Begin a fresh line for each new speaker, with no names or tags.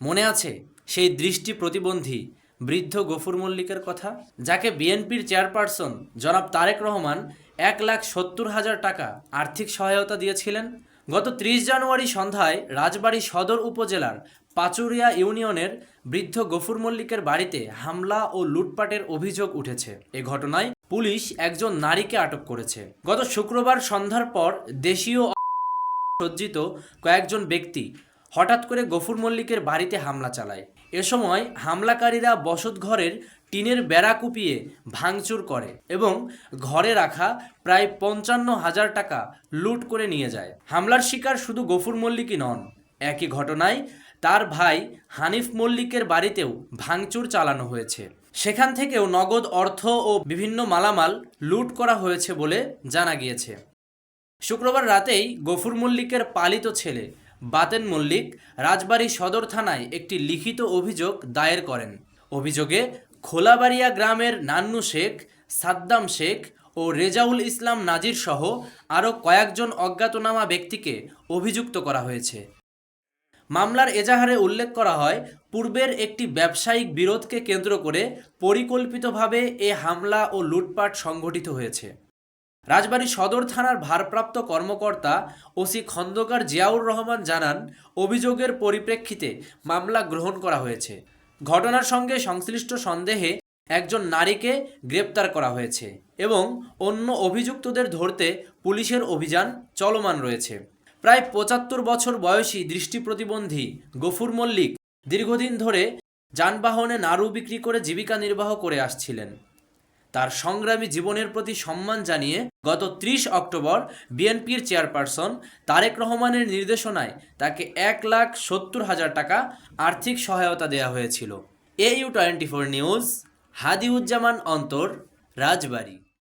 মনে আছে সেই দৃষ্টি প্রতিবন্ধী বৃদ্ধ গফুর মল্লিকের কথা, যাকে বিএনপির চেয়ারপারসন জনাব তারেক রহমান 1,70,000 টাকা আর্থিক সহায়তা দিয়েছিলেন? গত 30 জানুয়ারি সন্ধ্যায় রাজবাড়ী সদর উপজেলার পাচুরিয়া ইউনিয়নের বৃদ্ধ গফুর মল্লিকের বাড়িতে হামলা ও লুটপাটের অভিযোগ উঠেছে। এ ঘটনায় পুলিশ একজন নারীকে আটক করেছে। গত শুক্রবার সন্ধ্যার পর দেশীয় সজ্জিত কয়েকজন ব্যক্তি হঠাৎ করে গফুর মল্লিকের বাড়িতে হামলা চালায়। এ সময় হামলাকারীরা বসতঘরের টিনের বেড়া কুপিয়ে ভাঙচুর করে এবং ঘরে রাখা প্রায় 55,000 টাকা লুট করে নিয়ে যায়। হামলার শিকার শুধু গফুর মল্লিকই নন, একই ঘটনায় তার ভাই হানিফ মল্লিকের বাড়িতেও ভাঙচুর চালানো হয়েছে। সেখান থেকেও নগদ অর্থ ও বিভিন্ন মালামাল লুট করা হয়েছে বলে জানা গিয়েছে। শুক্রবার রাতেই গফুর মল্লিকের পালিত ছেলে বাতেন মল্লিক রাজবাড়ী সদর থানায় একটি লিখিত অভিযোগ দায়ের করেন। অভিযোগে খোলাবাড়িয়া গ্রামের নান্নু শেখ, সাদ্দাম শেখ ও রেজাউল ইসলাম নাজির সহ আরও কয়েকজন অজ্ঞাতনামা ব্যক্তিকে অভিযুক্ত করা হয়েছে। মামলার এজাহারে উল্লেখ করা হয়, পূর্বের একটি ব্যবসায়িক বিরোধকে কেন্দ্র করে পরিকল্পিতভাবে এ হামলা ও লুটপাট সংঘটিত হয়েছে। রাজবাড়ী সদর থানার ভারপ্রাপ্ত কর্মকর্তা ওসি খন্দকার জিয়াউর রহমান জানান, অভিযোগের পরিপ্রেক্ষিতে মামলা গ্রহণ করা হয়েছে। ঘটনার সঙ্গে সংশ্লিষ্ট সন্দেহে একজন নারীকে গ্রেপ্তার করা হয়েছে এবং অন্য অভিযুক্তদের ধরতে পুলিশের অভিযান চলমান রয়েছে। প্রায় 75 বছর বয়সী দৃষ্টি প্রতিবন্ধী গফুর মল্লিক দীর্ঘদিন ধরে যানবাহনে নাড়ু বিক্রি করে জীবিকা নির্বাহ করে আসছিলেন। তার সংগ্রামী জীবনের প্রতি সম্মান জানিয়ে গত 30 অক্টোবর বিএনপির চেয়ারপারসন তারেক রহমানের নির্দেশনায় তাকে 1,70,000 টাকা আর্থিক সহায়তা দেওয়া হয়েছিল। AU24 নিউজ, হাদিউজ্জামান অন্তর, রাজবাড়ী।